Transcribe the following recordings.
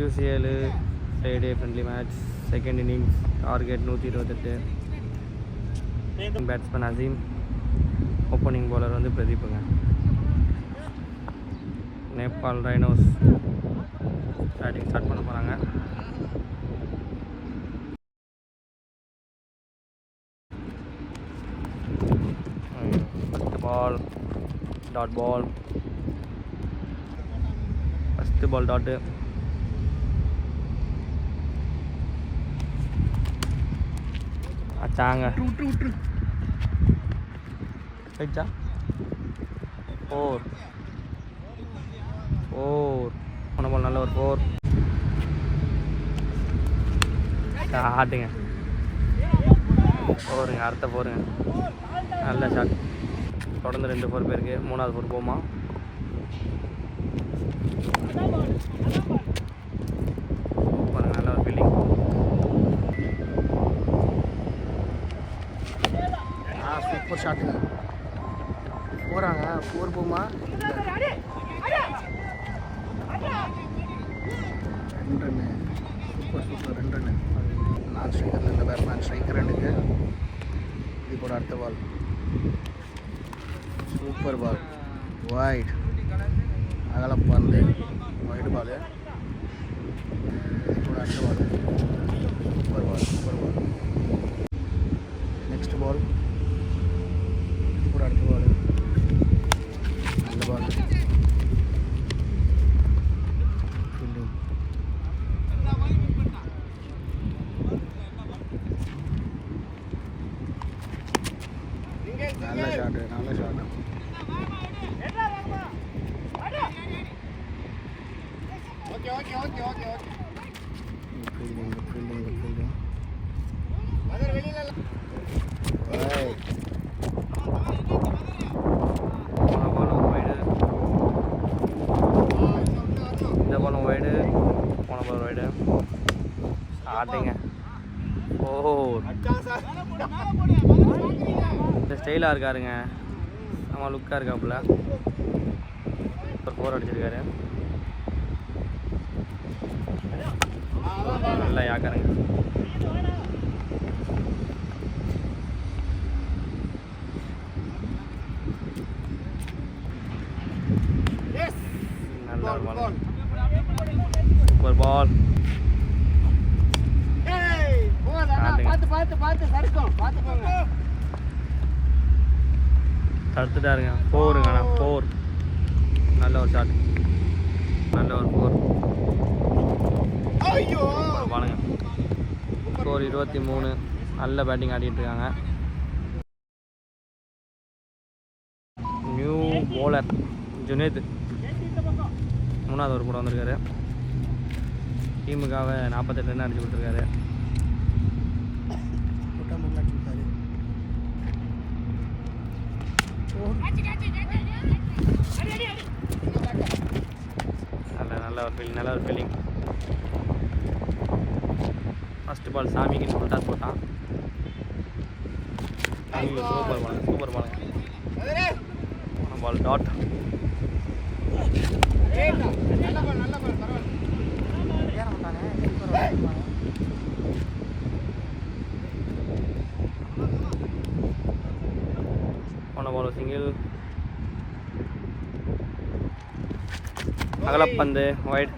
UCL Friday friendly match, second innings, target 128. Batsman Azeem, opening bowler வந்து பிரதீப்புங்க. Nepal rhinos batting start பண்ண போகிறாங்க. First ball dot ball, first ball dot. அச்சாங்க போயிடுச்சா? 4 போன பால் நல்ல ஒரு 4 ஷாட்டுங்க. 4ங்க, அடுத்த 4ங்க, நல்ல ஷாட். தொடர்ந்து 2 4 பேருக்கு, 3வது 4 போமா. பாருங்க, நல்ல ஒரு ஃபீல்டிங். சூப்பர் ஷாட்டுங்க. போகிறாங்க, 4 போமா. 2 ரன்னு, சூப்பர் 2 ரன்னு. நான் ஸ்ட்ரைக்கரில் இருந்த பேட்ஸ்மேன் ஸ்ட்ரைக்கர் 2க்கு. இது கூட அடுத்த பால், சூப்பர் பால், வைட் அகலப்பந்து, வைடு பால். இது கூட அடுத்த பால், சூப்பர் பால். நெக்ஸ்ட் பால், இது கூட அடுத்த பால், நல்ல பால். ஃபீல்டிங் நல்ல ஷாட்டு. ஃபீல்டிங் இந்த பாலும் வைடு, போன பால் வைடு. ஷாட்டுங்க. இந்த ஸ்டைலாக இருக்காருங்க, நம்ம லுக்காக இருக்காப்புல. ஒரு 4 அடிச்சிருக்காரு. நல்லா யாக்காருங்க. நல்ல ஒரு பால், சூப்பர் பால். தடுத்துட்டாருங்க. 4ங்க, 4 நல்ல ஒரு ஷாட், நல்ல ஒரு 4 பாருங்க. ஸ்கோர் 23. நல்ல பேட்டிங் ஆடிட்டு இருக்காங்க. நியூ பவுலர் ஜுனேத் 3வது ஓவர் கூட வந்திருக்காரு. டீமுக்காக 48 ரன் அடிச்சு கொடுத்துருக்காரு. நல்ல ஒரு ஃபீல்டிங். ஃபஸ்ட்டு பால் சாமிக்கு ஃபுல் டாஸ் போட்டான். Super ball dot. போன பால் சிங்கிள், அகலப்பந்து, வைட்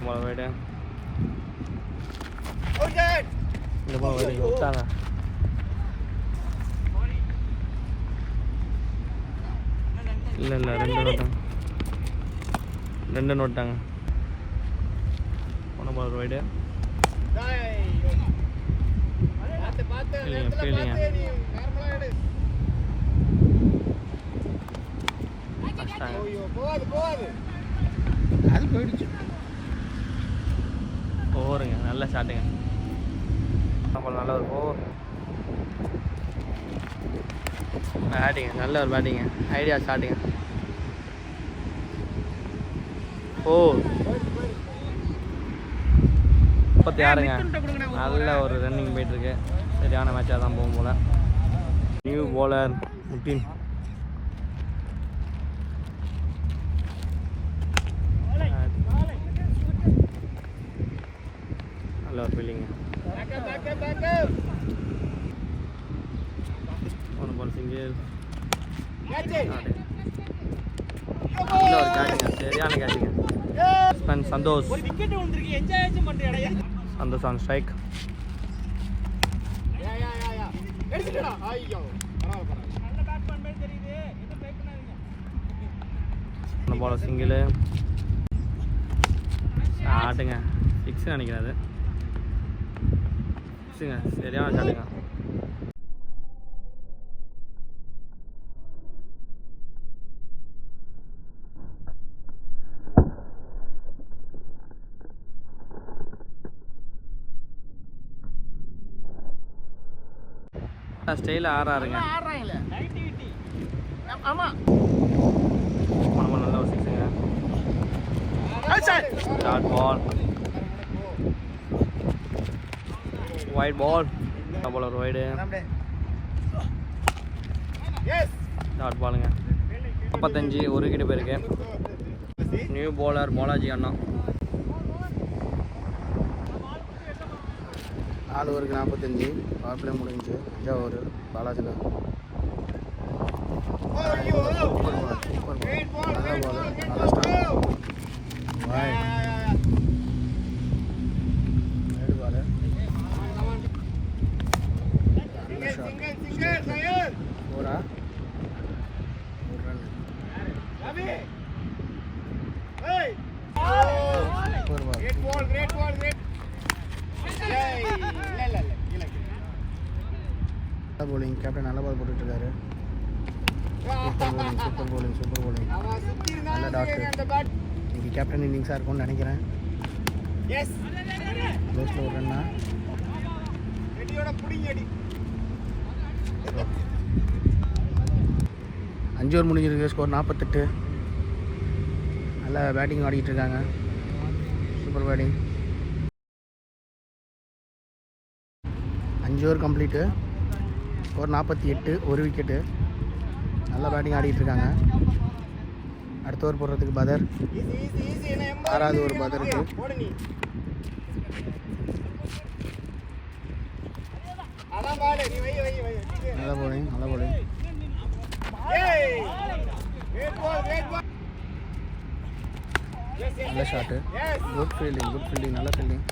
பால் வைடு. இந்த பால் வைடு விட்டாங்க. இல்லை 2 நோட்டாங்க. போன பால் வைடு. ஃபீல்டிங்க. அது போயிடுச்சு. ஓவருங்க, நல்ல ஷாட்டுங்க. நல்ல ஒரு 4 பேட்டிங்க, நல்ல ஒரு பேட்டிங்க, ஐடியா ஷாட்டுங்க. 36ங்க. நல்ல ஒரு ரன்னிங் போயிட்டுருக்கு. சரியான மேட்சாக தான் போகும் போல். New bowler முட்டின். நல்ல ஃபீலிங்கு. ஒன்று பால் சிங்கிள். நல்ல ஒரு கேட்சுங்க, சரியான கேட்சுங்க. Santosh Santosh on strike. ஒன்று பால் சிங்கிள். ஷாட்டுங்க, சிக்ஸ் நினைக்கிறாரு. சிக்ஸுங்க, சரியான ஷாட்டுங்க. ஸ்டைல ஆறாருங்க. நல்ல ஒரு சிக்ஸுங்க. Dot ball, white ball. பால் ஒரு ஒயிடு. டாட் பாலுங்க. 45 ஒரு விக்கெட் போயிருக்கு. நியூ பவுலர் பாலாஜி அண்ணா. 4 ஓவருக்கு 45. பவர் பிளே முடிஞ்சு 5 ஓவர் பாலாஜில. சூப்பர் பால், சூப்பர் பால், நல்ல பால், நல்ல ஸ்டார்ட். ரைடு பால். ஓரா ஒரு ரன். சூப்பர் பால். போலிங் கேப்டன் நல்ல பால் போட்டுட்ருக்காரு. சூப்பர் போலிங், சூப்பர் போலிங், நல்ல டாக்டர். இன்னைக்கு கேப்டன் இன்னிங்ஸாக இருக்கும்னு நினைக்கிறேன். க்ளோஸில் ஒரு ரன்னா. 5 ஓவர் முடிஞ்சிருக்கு. ஸ்கோர் 48. நல்லா பேட்டிங் ஆடிக்கிட்டு இருக்காங்க. Super batting. 5 over complete. Score 48, ஒரு விக்கெட்டு. நல்லா பேட்டிங் ஆடிக்கிட்டு இருக்காங்க. அடுத்த ஓவர் போடுறதுக்கு பதர். 6வது ஓவர் பதருக்கு. நல்ல போலிங், நல்ல போலிங். நல்ல shot. Good fielding, good fielding, நல்ல ஃபீல்டிங்.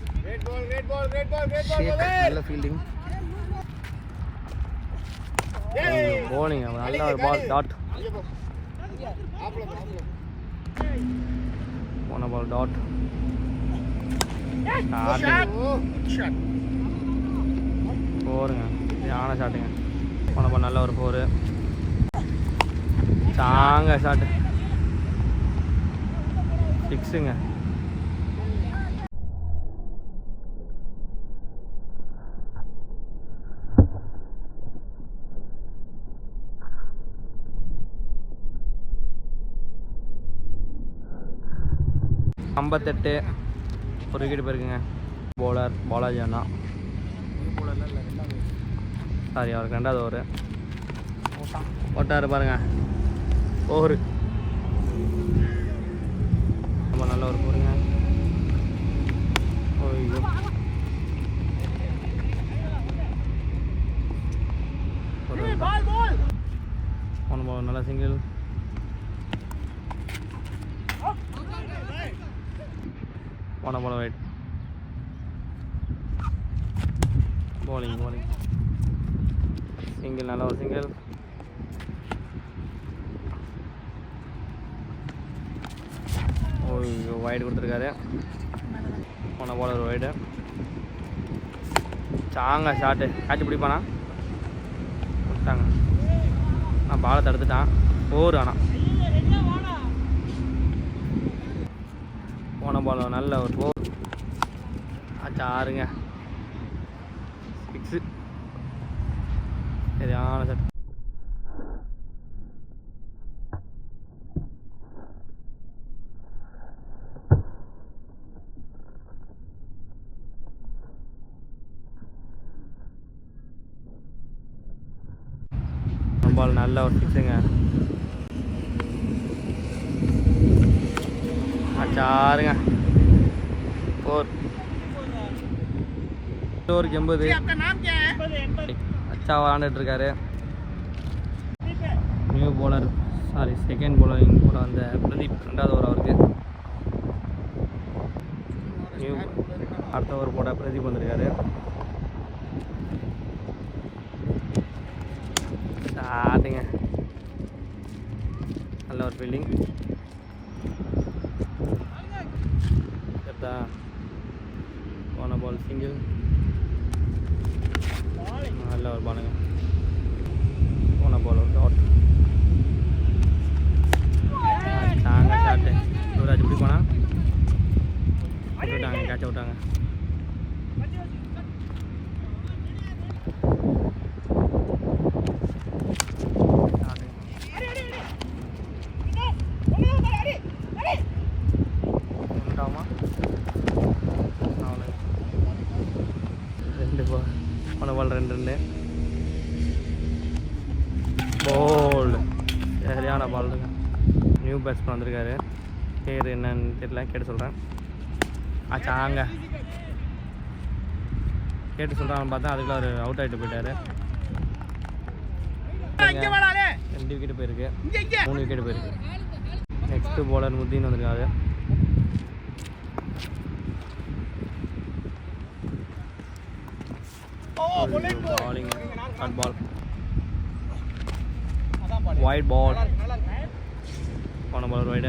நல்ல ஃபீல்டிங். போலிங் நல்ல ஒரு பால். டாட் போன பால். டாட் போருங்க, யான ஷாட்டுங்க. போன பால் நல்ல ஒரு 4. தாங்க ஷாட்டு, சிக்ஸுங்க. ஐம்பத்தெட்டு ஒரு விக்கெட் போயிருக்குங்க. பவுலர் பாலாஜி அண்ணா. சாரி, அவருக்கு 2வது ஓவரு போட்டார் பாருங்க. ஓவரு ரொம்ப நல்ல ஒரு போருங்க. ஓய்யோ, ஒன்று பால் நல்ல சிங்கிள். போன பால் வைட். bowling சிங்கிள், நல்ல ஒரு சிங்கிள். ஓய்யோ, வைடு கொடுத்துருக்காரு. போன பால் ஒரு வைடு. சாங்க ஷாட்டு. கேட்ச் பிடிப்பானா? விட்டாங்க. நான் பாலை தடுத்துட்டான். 4 ஆனால். போன பால் நல்ல ஒரு 4. ஆச்சா 6ங்க. 6. சரியான ஷாட். பால் நல்ல ஒரு 6ங்க. ஆச்சா 6ங்க. 4. ஓவருக்கு 80. அச்சா விளாண்டுட்டு இருக்காரு. நியூ bowler செகண்ட் bowling போட வந்த பிரதீப் 2வது ஓவர் அவருக்கு. நியூ அடுத்த ஓவர் போட பிரதீப் வந்திருக்காரு. ஸ்டார்டிங்க நல்ல ஒரு ஃபீல்டிங். போன பால் சிங்கிள். நல்ல ஒரு பாலுங்க. போன பால் ஒரு டாட். தாங்க ஷாட்டு. யுவராஜ் இப்படி போனா விட்டாங்க, கேட்ச விட்டாங்க. போன பால் 2 ரன்னு. போல்டு சரியான பாலுங்க. நியூ பேட்ஸ்மேன் வந்திருக்காரு. பேர் என்னன்னு தெரியல, கேட்டு சொல்கிறேன். ஆச்சாங்க கேட்டு சொல்கிறான்னு பார்த்தா அதுக்குள்ள அவர் அவுட் ஆகிட்டு போயிட்டார். 2 விக்கெட்டு போயிருக்கு, 3 விக்கெட்டு போயிருக்கு. நெக்ஸ்ட்டு bowler முத்தீன் வந்திருக்காரு. bowling cut ball, wide ball. போன ball wide.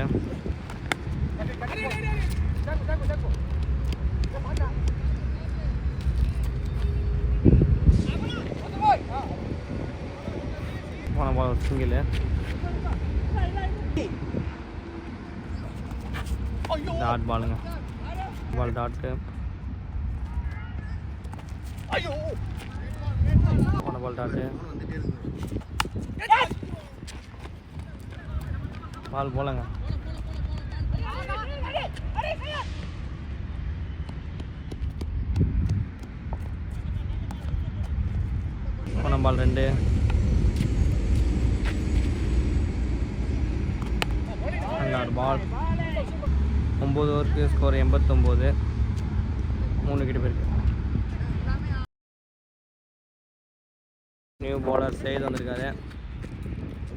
போன ball single. டாட் பாலுங்க. Ball dot. போன பால் டாட்டு. பால் போலங்க. போன பால் 2. பால் 9 ஓவருக்கு ஸ்கோர் 89. 3 விக்கெட்டு போயிருக்கு. நியூ bowler செய்து வந்திருக்காரு.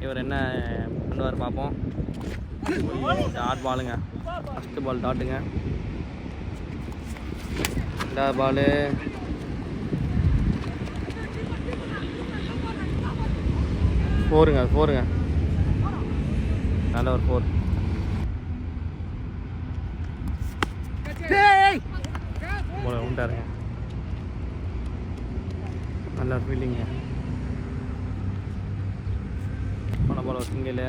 இவர் என்ன பண்ணுவார் பார்ப்போம். டாட் பாலுங்க. ஃபஸ்ட்டு பால் டாட்டுங்க. 2வது பாலு ஃபோருங்க. நல்ல ஒரு 4. bowler உண்டாருங்க. நல்ல ஃபீல்டிங்க. போன பால் ஒரு சிங்கிள்.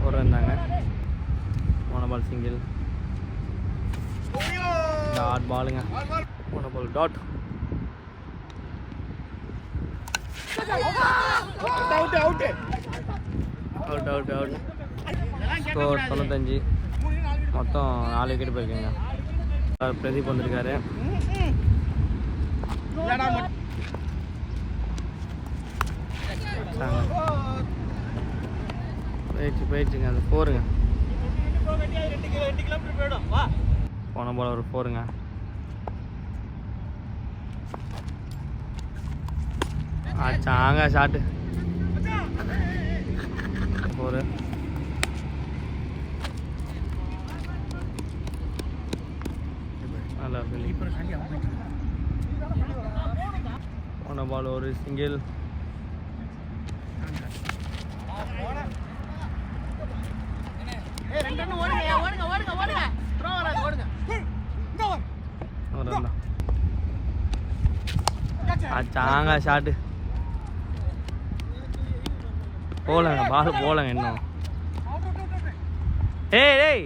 ஒரு ரன் தாங்க. போன பால் சிங்கிள். டாட் பாலுங்க. போன பால் டாட். அவுட். ஸ்கோர் 95. மொத்தம் 4 விக்கெட் போயிருக்குங்க. பிரதீப் வந்திருக்காரு. போயிடுச்சுங்க. அது 4ங்க. போன பால் ஒரு 4ங்க. ஆச்சாங்க ஷாட்டு. 4. நல்லா போன பால் ஒரு சிங்கிள். ஆச்சாங்க ஷாட்டு. போலங்க பால் போலங்க இன்னும். ஏய்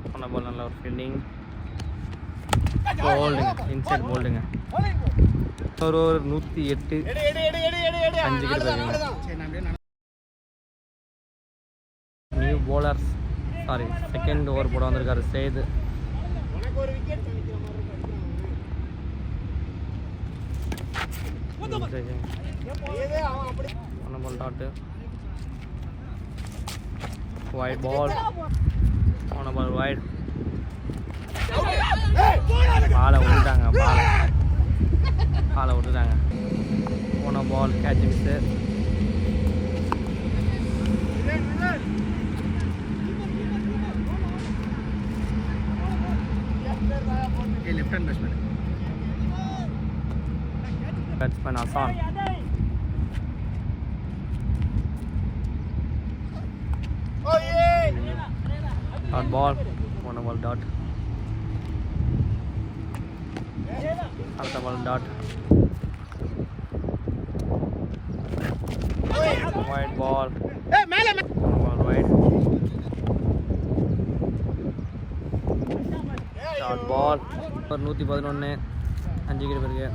போன பால் நல்ல ஒரு ஃபீல்டிங். போல்டுங்க. இன்சைட் போல்டுங்க. ஒரு 108. 5 விக்கெட் போயிருக்குங்க. நியூ bowlers செகண்ட் ஓவர் போட வந்திருக்காரு செய்து. One ball dot wide ball one ball wide பாலை விட்டுட்டாங்க பாலை விட்டுட்டாங்க one ball catch miss left hand batsman Ahsan dot ball one ball dot அடுத்த ball dot wide ball ball wide dot ball ஒரு 111 5 wicket இருக்கு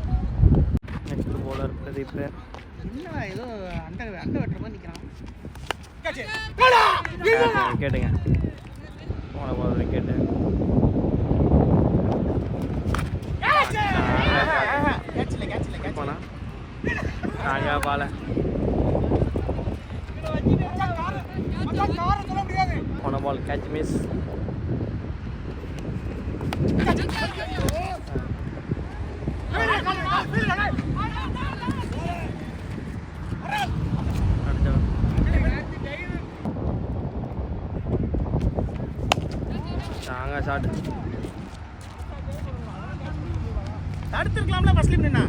நெக்ஸ்ட் bowler பிரதீப் என்ன ஏதோ அண்டை வெட்டுற மாதிரி நிற்கிறான். விக்கெட்டுங்க போன பால் விக்கெட்டு போனா தாங்க பால போன பால் கேட்ச் மிஸ் தாங்க ஷாட் தடுத்துருக்கலாம்ல ஃபர்ஸ்ட் நின்னா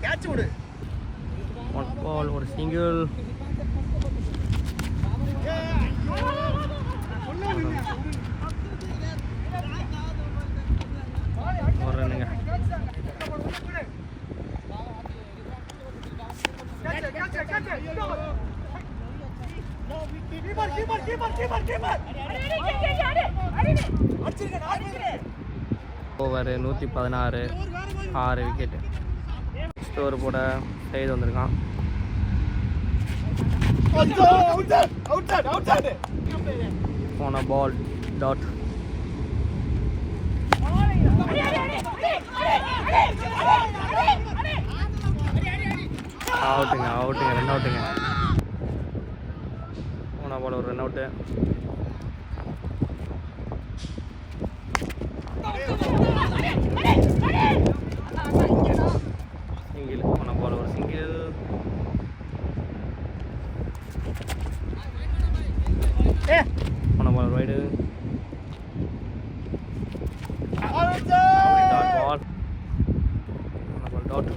கேட்ச் விடு. ஒன் பால் ஒரு சிங்கிள் ஒரு ரன்னுங்க ஓவர் 116 6 விக்கெட்டு ஸ்டோர் போட சைடு வந்திருக்கான் போன பால் டாட் அவுட்டுங்க 2 அவுட்டுங்க போன பால் ஒரு ரன் அவுட்டு சிங்கிள் போன பால் ஒரு சிங்கிள் போன பால் ரைடு டாட் பால் போன பால் டாட்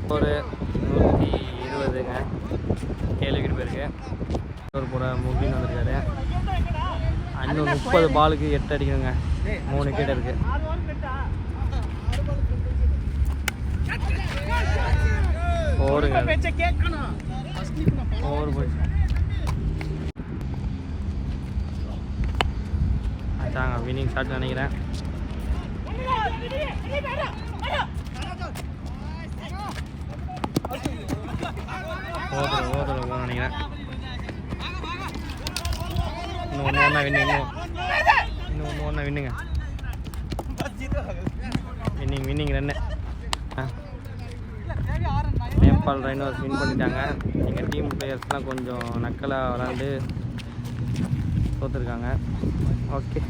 ஒரு 120ங்க 7 விக்கெட் போயிருக்கு ஒரு போட முகின் வந்திருக்காரு இன்னும் 30 பாலுக்கு 8 அடிக்கணுங்க 3 விக்கெட் இருக்கு ஓருங்க ஓவர் போயிடுச்சு அதாங்க வின்னிங் ஷாட் நினைக்கிறேன் ஓவர் நினைக்கிறேன் இன்னும் ஒன்று வின்னு இன்னும் ஒன்று வின்னுங்க winning run Nepal rhinos win பண்ணிட்டாங்க எங்கள் டீம் பிளேயர்ஸ்லாம் கொஞ்சம் நக்கலாக விளாண்டு தோற்றுருக்காங்க ஓகே